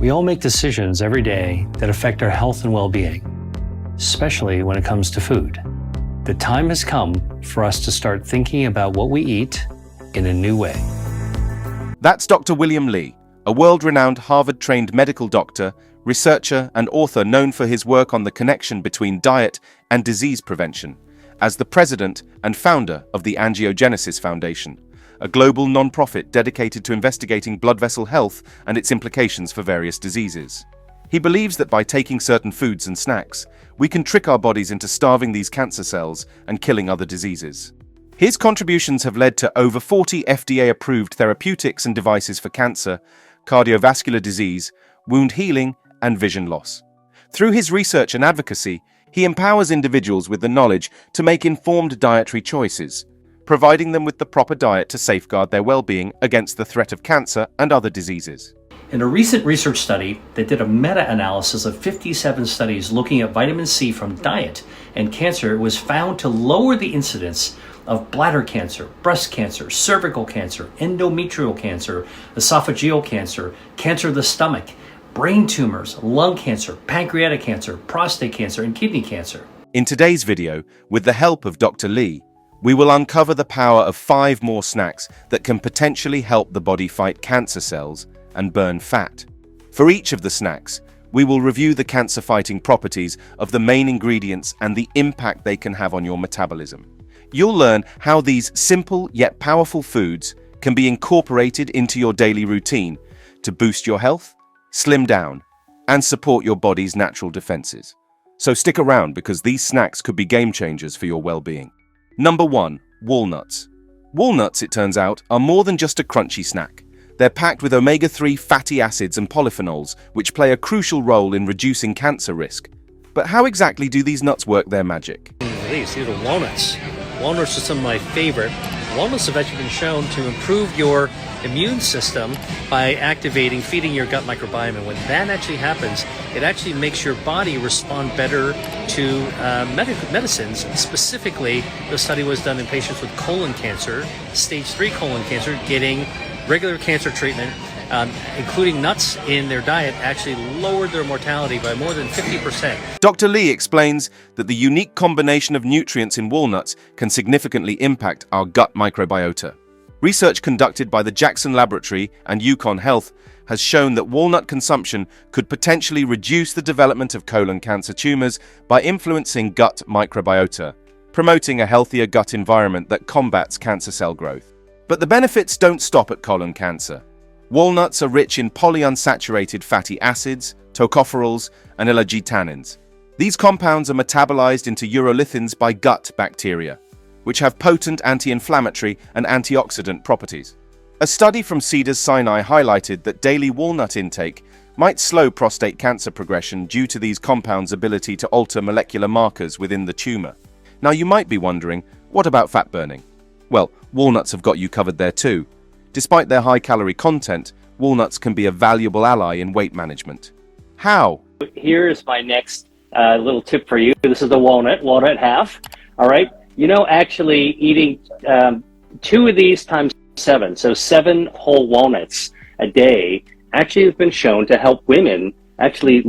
We all make decisions every day that affect our health and well-being, especially when it comes to food. The time has come for us to start thinking about what we eat in a new way. That's Dr. William Li, a world-renowned Harvard-trained medical doctor, researcher, and author known for his work on the connection between diet and disease prevention, as the president and founder of the Angiogenesis Foundation, a global non-profit dedicated to investigating blood vessel health and its implications for various diseases. He believes that by taking certain foods and snacks, we can trick our bodies into starving these cancer cells and killing other diseases. His contributions have led to over 40 FDA-approved therapeutics and devices for cancer, cardiovascular disease, wound healing, and vision loss. Through his research and advocacy, he empowers individuals with the knowledge to make informed dietary choices, providing them with the proper diet to safeguard their well-being against the threat of cancer and other diseases. In a recent research study that did a meta-analysis of 57 studies looking at vitamin C from diet and cancer, it was found to lower the incidence of bladder cancer, breast cancer, cervical cancer, endometrial cancer, esophageal cancer, cancer of the stomach, brain tumors, lung cancer, pancreatic cancer, prostate cancer, and kidney cancer. In today's video, with the help of Dr. Li, we will uncover the power of 5 more snacks that can potentially help the body fight cancer cells and burn fat. For each of the snacks, we will review the cancer-fighting properties of the main ingredients and the impact they can have on your metabolism. You'll learn how these simple yet powerful foods can be incorporated into your daily routine to boost your health, slim down, and support your body's natural defenses. So stick around because these snacks could be game changers for your well-being. Number 1. Walnuts. Walnuts, it turns out, are more than just a crunchy snack. They're packed with omega-3 fatty acids and polyphenols, which play a crucial role in reducing cancer risk. But how exactly do these nuts work their magic? These are walnuts. Walnuts are some of my favorite. Walnuts have actually been shown to improve your immune system by feeding your gut microbiome. And when that actually happens, it actually makes your body respond better to medicines. Specifically, the study was done in patients with colon cancer, stage 3 colon cancer, getting regular cancer treatment, including nuts in their diet, actually lowered their mortality by more than 50%. Dr. Li explains that the unique combination of nutrients in walnuts can significantly impact our gut microbiota. Research conducted by the Jackson Laboratory and Yukon Health has shown that walnut consumption could potentially reduce the development of colon cancer tumors by influencing gut microbiota, promoting a healthier gut environment that combats cancer cell growth. But the benefits don't stop at colon cancer. Walnuts are rich in polyunsaturated fatty acids, tocopherols, and L-argitannins. These compounds are metabolized into urolithins by gut bacteria, which have potent anti-inflammatory and antioxidant properties. A study from Cedars-Sinai highlighted that daily walnut intake might slow prostate cancer progression due to these compounds' ability to alter molecular markers within the tumor. Now you might be wondering, what about fat burning? Well, walnuts have got you covered there too. Despite their high-calorie content, walnuts can be a valuable ally in weight management. How? Here's my next little tip for you. This is the walnut half. All right. You know, actually eating 2 of these times 7, so 7 whole walnuts a day, actually has been shown to help women actually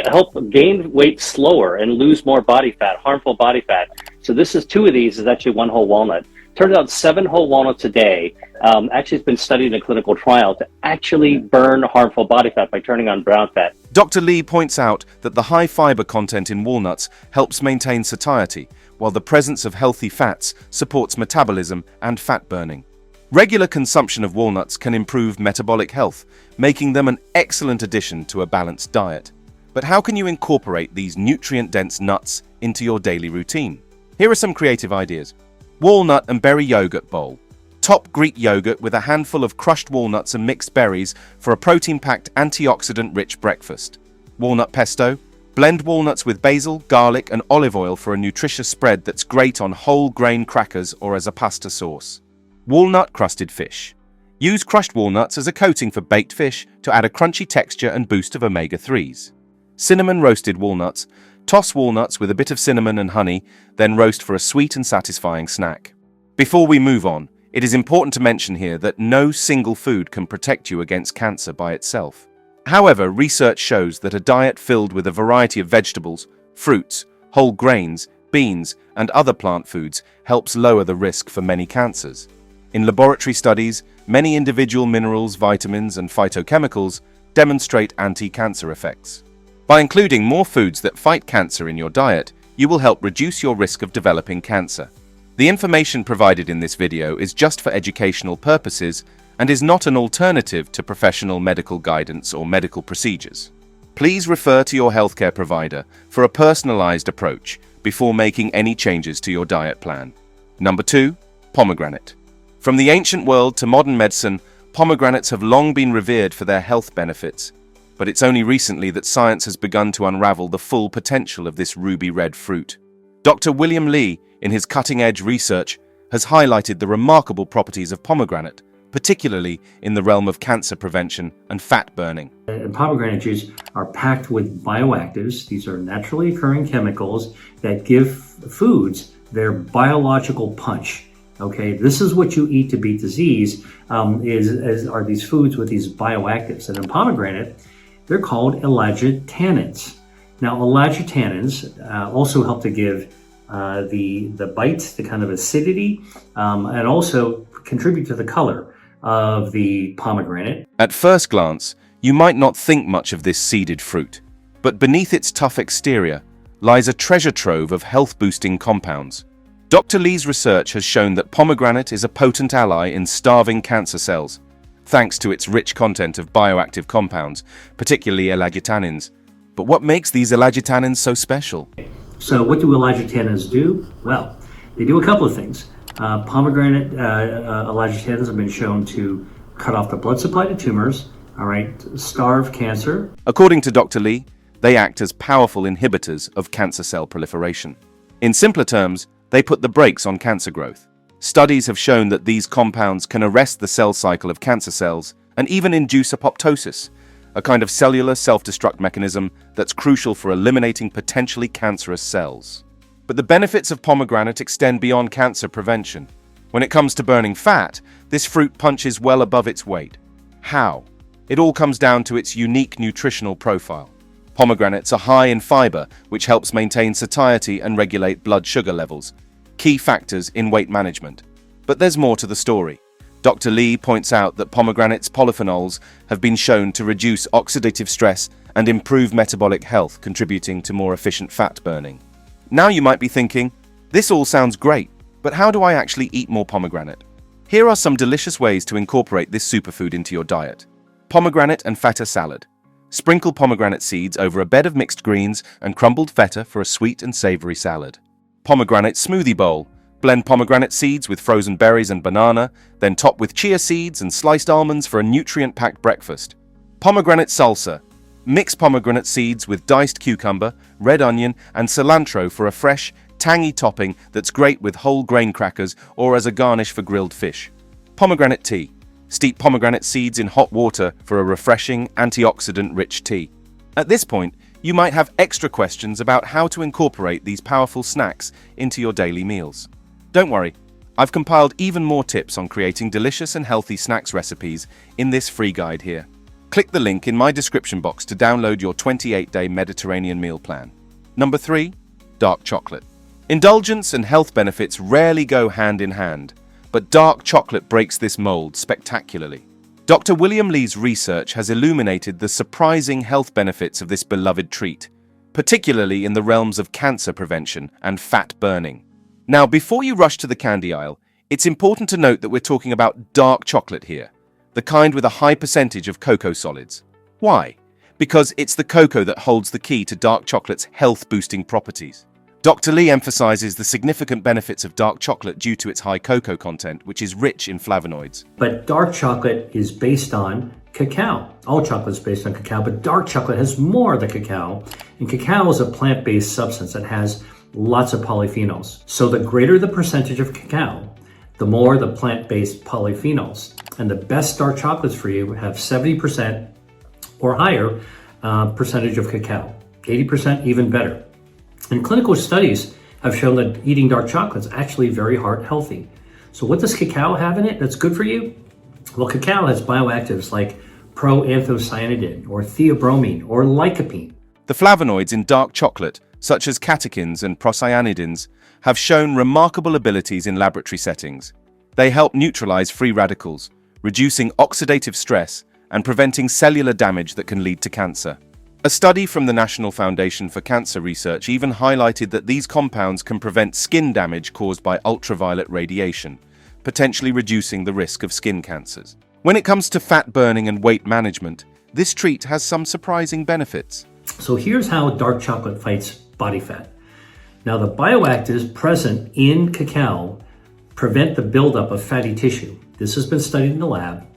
help gain weight slower and lose more body fat, harmful body fat. So this is 2 of these is actually 1 whole walnut. Turns out 7 whole walnuts a day actually has been studied in a clinical trial to actually burn harmful body fat by turning on brown fat. Dr. Li points out that the high fiber content in walnuts helps maintain satiety, while the presence of healthy fats supports metabolism and fat burning. Regular consumption of walnuts can improve metabolic health, making them an excellent addition to a balanced diet. But how can you incorporate these nutrient-dense nuts into your daily routine? Here are some creative ideas. Walnut and berry yogurt bowl. Top Greek yogurt with a handful of crushed walnuts and mixed berries for a protein-packed, antioxidant-rich breakfast. Walnut pesto. Blend walnuts with basil, garlic, and olive oil for a nutritious spread that's great on whole grain crackers or as a pasta sauce. Walnut crusted fish. Use crushed walnuts as a coating for baked fish to add a crunchy texture and boost of omega-3s. Cinnamon roasted walnuts. Toss walnuts with a bit of cinnamon and honey, then roast for a sweet and satisfying snack. Before we move on, it is important to mention here that no single food can protect you against cancer by itself. However, research shows that a diet filled with a variety of vegetables, fruits, whole grains, beans, and other plant foods helps lower the risk for many cancers. In laboratory studies, many individual minerals, vitamins, and phytochemicals demonstrate anti-cancer effects. By including more foods that fight cancer in your diet, you will help reduce your risk of developing cancer. The information provided in this video is just for educational purposes and is not an alternative to professional medical guidance or medical procedures. Please refer to your healthcare provider for a personalized approach before making any changes to your diet plan. Number 2, pomegranate. From the ancient world to modern medicine, pomegranates have long been revered for their health benefits, but it's only recently that science has begun to unravel the full potential of this ruby red fruit. Dr. William Li, in his cutting-edge research, has highlighted the remarkable properties of pomegranate, particularly in the realm of cancer prevention and fat burning. And pomegranate juice are packed with bioactives. These are naturally occurring chemicals that give foods their biological punch. Okay, this is what you eat to beat disease, are these foods with these bioactives. And in pomegranate, they're called elagitannins. Now, elagitannins also help to give the bite, the kind of acidity, and also contribute to the color of the pomegranate. At first glance, you might not think much of this seeded fruit, but beneath its tough exterior lies a treasure trove of health-boosting compounds. Dr. Li's research has shown that pomegranate is a potent ally in starving cancer cells, thanks to its rich content of bioactive compounds, particularly elagitannins. But what makes these elagitannins so special? So what do elagitannins do? Well, they do a couple of things. Pomegranate elagitannins have been shown to cut off the blood supply to tumors, starve cancer. According to Dr. Li, they act as powerful inhibitors of cancer cell proliferation. In simpler terms, they put the brakes on cancer growth. Studies have shown that these compounds can arrest the cell cycle of cancer cells and even induce apoptosis, a kind of cellular self-destruct mechanism that's crucial for eliminating potentially cancerous cells. But the benefits of pomegranate extend beyond cancer prevention. When it comes to burning fat, this fruit punches well above its weight. How? It all comes down to its unique nutritional profile. Pomegranates are high in fiber, which helps maintain satiety and regulate blood sugar levels, key factors in weight management. But there's more to the story. Dr. Li points out that pomegranate's polyphenols have been shown to reduce oxidative stress and improve metabolic health, contributing to more efficient fat burning. Now you might be thinking, this all sounds great, but how do I actually eat more pomegranate? Here are some delicious ways to incorporate this superfood into your diet. Pomegranate and feta salad. Sprinkle pomegranate seeds over a bed of mixed greens and crumbled feta for a sweet and savory salad. Pomegranate smoothie bowl. Blend pomegranate seeds with frozen berries and banana, then top with chia seeds and sliced almonds for a nutrient-packed breakfast. Pomegranate salsa. Mix pomegranate seeds with diced cucumber, red onion, and cilantro for a fresh, tangy topping that's great with whole grain crackers or as a garnish for grilled fish. Pomegranate tea. Steep pomegranate seeds in hot water for a refreshing, antioxidant-rich tea. At this point, you might have extra questions about how to incorporate these powerful snacks into your daily meals. Don't worry, I've compiled even more tips on creating delicious and healthy snacks recipes in this free guide here. Click the link in my description box to download your 28-day Mediterranean meal plan. Number 3, dark chocolate. Indulgence and health benefits rarely go hand in hand, but dark chocolate breaks this mold spectacularly. Dr. William Li's research has illuminated the surprising health benefits of this beloved treat, particularly in the realms of cancer prevention and fat burning. Now, before you rush to the candy aisle, it's important to note that we're talking about dark chocolate here, the kind with a high percentage of cocoa solids. Why? Because it's the cocoa that holds the key to dark chocolate's health-boosting properties. Dr. Li emphasizes the significant benefits of dark chocolate due to its high cocoa content, which is rich in flavonoids. But dark chocolate is based on cacao. All chocolate is based on cacao, but dark chocolate has more of the cacao. And cacao is a plant-based substance that has lots of polyphenols. So the greater the percentage of cacao, the more the plant-based polyphenols. And the best dark chocolates for you have 70% or higher percentage of cacao. 80% even better. And clinical studies have shown that eating dark chocolate is actually very heart healthy. So what does cacao have in it that's good for you? Well, cacao has bioactives like proanthocyanidin or theobromine or lycopene. The flavonoids in dark chocolate, such as catechins and procyanidins, have shown remarkable abilities in laboratory settings. They help neutralize free radicals, reducing oxidative stress and preventing cellular damage that can lead to cancer. A study from the National Foundation for Cancer Research even highlighted that these compounds can prevent skin damage caused by ultraviolet radiation, potentially reducing the risk of skin cancers. When it comes to fat burning and weight management, this treat has some surprising benefits. So here's how dark chocolate fights body fat. Now, the bioactives present in cacao prevent the buildup of fatty tissue. This has been studied in the lab.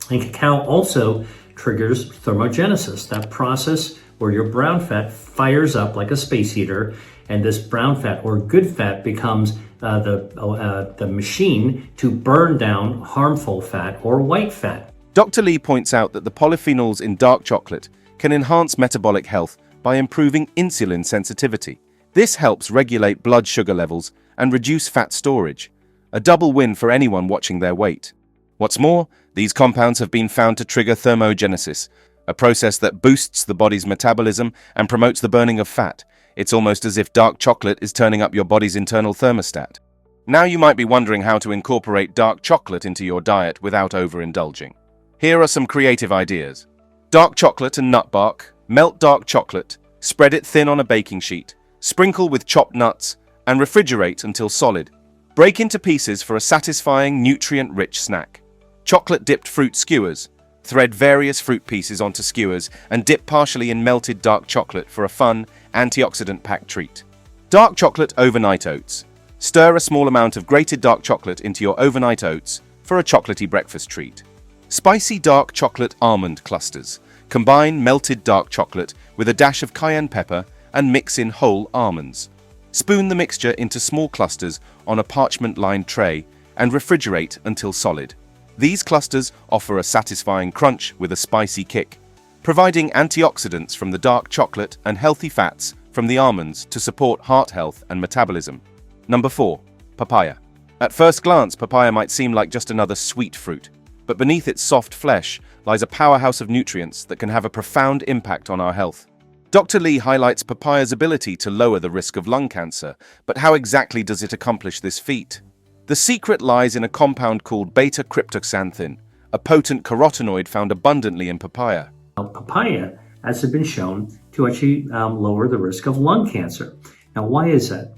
And cacao also triggers thermogenesis, that process where your brown fat fires up like a space heater, and this brown fat or good fat becomes the machine to burn down harmful fat or white fat. Dr. Lee points out that the polyphenols in dark chocolate can enhance metabolic health by improving insulin sensitivity. This helps regulate blood sugar levels and reduce fat storage, a double win for anyone watching their weight. What's more, these compounds have been found to trigger thermogenesis, a process that boosts the body's metabolism and promotes the burning of fat. It's almost as if dark chocolate is turning up your body's internal thermostat. Now you might be wondering how to incorporate dark chocolate into your diet without overindulging. Here are some creative ideas. Dark chocolate and nut bark. Melt dark chocolate, spread it thin on a baking sheet, sprinkle with chopped nuts, and refrigerate until solid. Break into pieces for a satisfying, nutrient-rich snack. Chocolate-dipped fruit skewers. Thread various fruit pieces onto skewers and dip partially in melted dark chocolate for a fun, antioxidant-packed treat. Dark chocolate overnight oats. Stir a small amount of grated dark chocolate into your overnight oats for a chocolatey breakfast treat. Spicy dark chocolate almond clusters. Combine melted dark chocolate with a dash of cayenne pepper and mix in whole almonds. Spoon the mixture into small clusters on a parchment-lined tray and refrigerate until solid. These clusters offer a satisfying crunch with a spicy kick, providing antioxidants from the dark chocolate and healthy fats from the almonds to support heart health and metabolism. Number 4. Papaya. At first glance, papaya might seem like just another sweet fruit, but beneath its soft flesh lies a powerhouse of nutrients that can have a profound impact on our health. Dr. Lee highlights papaya's ability to lower the risk of lung cancer, but how exactly does it accomplish this feat? The secret lies in a compound called beta-cryptoxanthin, a potent carotenoid found abundantly in papaya. Now, papaya has been shown to actually lower the risk of lung cancer. Now, why is that?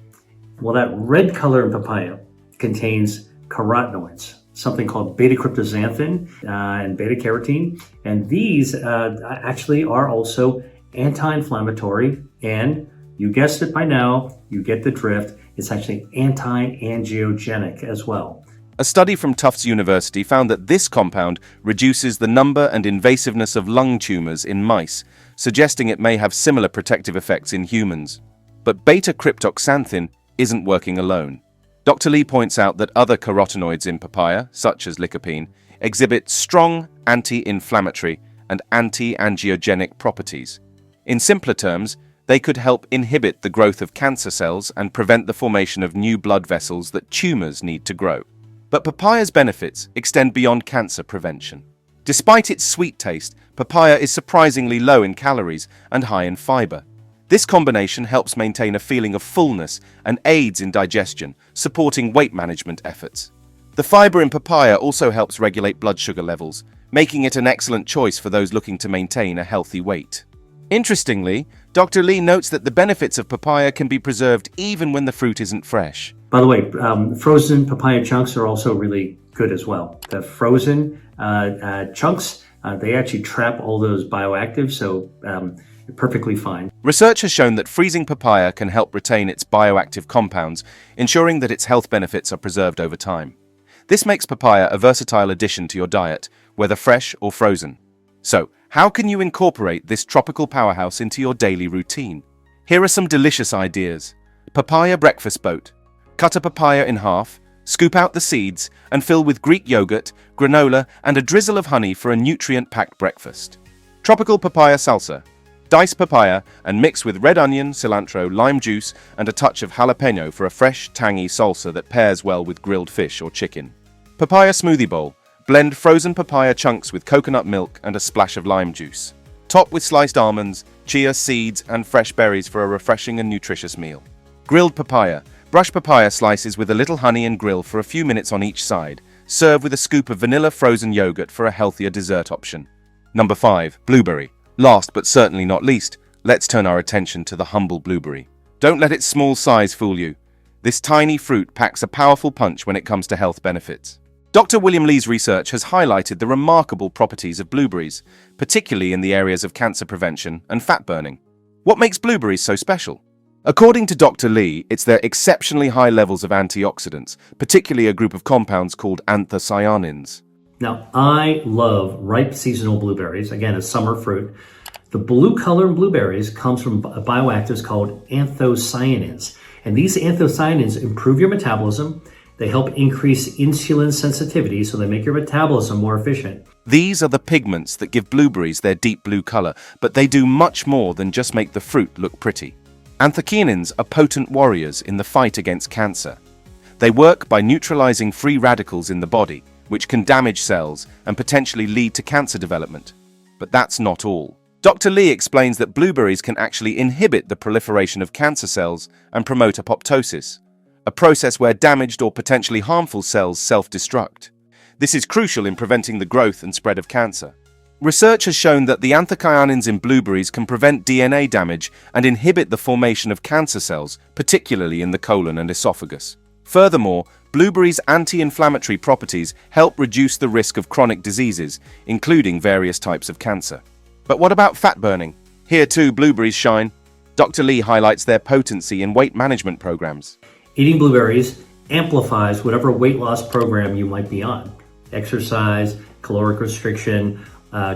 Well, that red color in papaya contains carotenoids, something called beta-cryptoxanthin and beta-carotene, and these actually are also anti-inflammatory, and you guessed it by now, you get the drift, it's actually anti-angiogenic as well. A study from Tufts University found that this compound reduces the number and invasiveness of lung tumors in mice, suggesting it may have similar protective effects in humans. But beta-cryptoxanthin isn't working alone. Dr. Lee points out that other carotenoids in papaya, such as lycopene, exhibit strong anti-inflammatory and anti-angiogenic properties. In simpler terms, they could help inhibit the growth of cancer cells and prevent the formation of new blood vessels that tumors need to grow. But papaya's benefits extend beyond cancer prevention. Despite its sweet taste, papaya is surprisingly low in calories and high in fiber. This combination helps maintain a feeling of fullness and aids in digestion, supporting weight management efforts. The fiber in papaya also helps regulate blood sugar levels, making it an excellent choice for those looking to maintain a healthy weight. Interestingly, Dr. Lee notes that the benefits of papaya can be preserved even when the fruit isn't fresh. By the way, frozen papaya chunks are also really good as well. The frozen chunks, they actually trap all those bioactives, so perfectly fine. Research has shown that freezing papaya can help retain its bioactive compounds, ensuring that its health benefits are preserved over time. This makes papaya a versatile addition to your diet, whether fresh or frozen. So, how can you incorporate this tropical powerhouse into your daily routine? Here are some delicious ideas. Papaya breakfast boat. Cut a papaya in half, scoop out the seeds, and fill with Greek yogurt, granola, and a drizzle of honey for a nutrient-packed breakfast. Tropical papaya salsa. Dice papaya and mix with red onion, cilantro, lime juice, and a touch of jalapeno for a fresh, tangy salsa that pairs well with grilled fish or chicken. Papaya smoothie bowl. Blend frozen papaya chunks with coconut milk and a splash of lime juice. Top with sliced almonds, chia seeds, and fresh berries for a refreshing and nutritious meal. Grilled papaya. Brush papaya slices with a little honey and grill for a few minutes on each side. Serve with a scoop of vanilla frozen yogurt for a healthier dessert option. Number 5. Blueberry. Last but certainly not least, let's turn our attention to the humble blueberry. Don't let its small size fool you. This tiny fruit packs a powerful punch when it comes to health benefits. Dr. William Lee's research has highlighted the remarkable properties of blueberries, particularly in the areas of cancer prevention and fat burning. What makes blueberries so special? According to Dr. Lee, it's their exceptionally high levels of antioxidants, particularly a group of compounds called anthocyanins. Now, I love ripe seasonal blueberries, again, a summer fruit. The blue color in blueberries comes from bioactives called anthocyanins. And these anthocyanins improve your metabolism. They help increase insulin sensitivity, so they make your metabolism more efficient. These are the pigments that give blueberries their deep blue color, but they do much more than just make the fruit look pretty. Anthocyanins are potent warriors in the fight against cancer. They work by neutralizing free radicals in the body, which can damage cells and potentially lead to cancer development. But that's not all. Dr. Lee explains that blueberries can actually inhibit the proliferation of cancer cells and promote apoptosis, a process where damaged or potentially harmful cells self-destruct. This is crucial in preventing the growth and spread of cancer. Research has shown that the anthocyanins in blueberries can prevent DNA damage and inhibit the formation of cancer cells, particularly in the colon and esophagus. Furthermore, blueberries' anti-inflammatory properties help reduce the risk of chronic diseases, including various types of cancer. But what about fat burning? Here too, blueberries shine. Dr. Lee highlights their potency in weight management programs. Eating blueberries amplifies whatever weight loss program you might be on. Exercise, caloric restriction,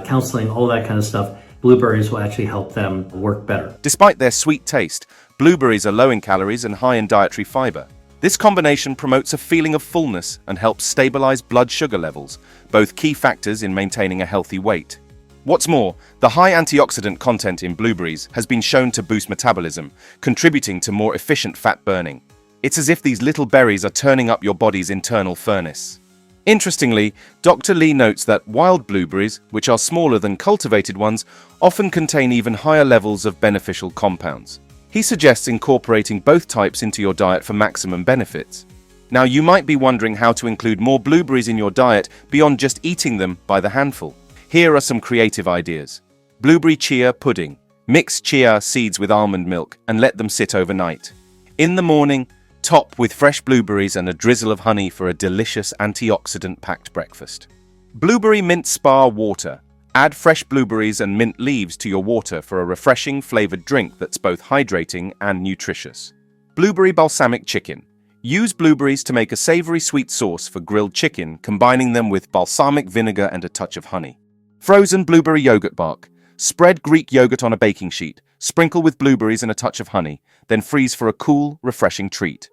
counseling, all that kind of stuff. Blueberries will actually help them work better. Despite their sweet taste, blueberries are low in calories and high in dietary fiber. This combination promotes a feeling of fullness and helps stabilize blood sugar levels, both key factors in maintaining a healthy weight. What's more, the high antioxidant content in blueberries has been shown to boost metabolism, contributing to more efficient fat burning. It's as if these little berries are turning up your body's internal furnace. Interestingly, Dr. Lee notes that wild blueberries, which are smaller than cultivated ones, often contain even higher levels of beneficial compounds. He suggests incorporating both types into your diet for maximum benefits. Now, you might be wondering how to include more blueberries in your diet beyond just eating them by the handful. Here are some creative ideas. Blueberry chia pudding. Mix chia seeds with almond milk and let them sit overnight. In the morning, top with fresh blueberries and a drizzle of honey for a delicious antioxidant-packed breakfast. Blueberry mint spa water. Add fresh blueberries and mint leaves to your water for a refreshing flavored drink that's both hydrating and nutritious. Blueberry balsamic chicken. Use blueberries to make a savory sweet sauce for grilled chicken, combining them with balsamic vinegar and a touch of honey. Frozen blueberry yogurt bark. Spread Greek yogurt on a baking sheet, sprinkle with blueberries and a touch of honey, then freeze for a cool, refreshing treat.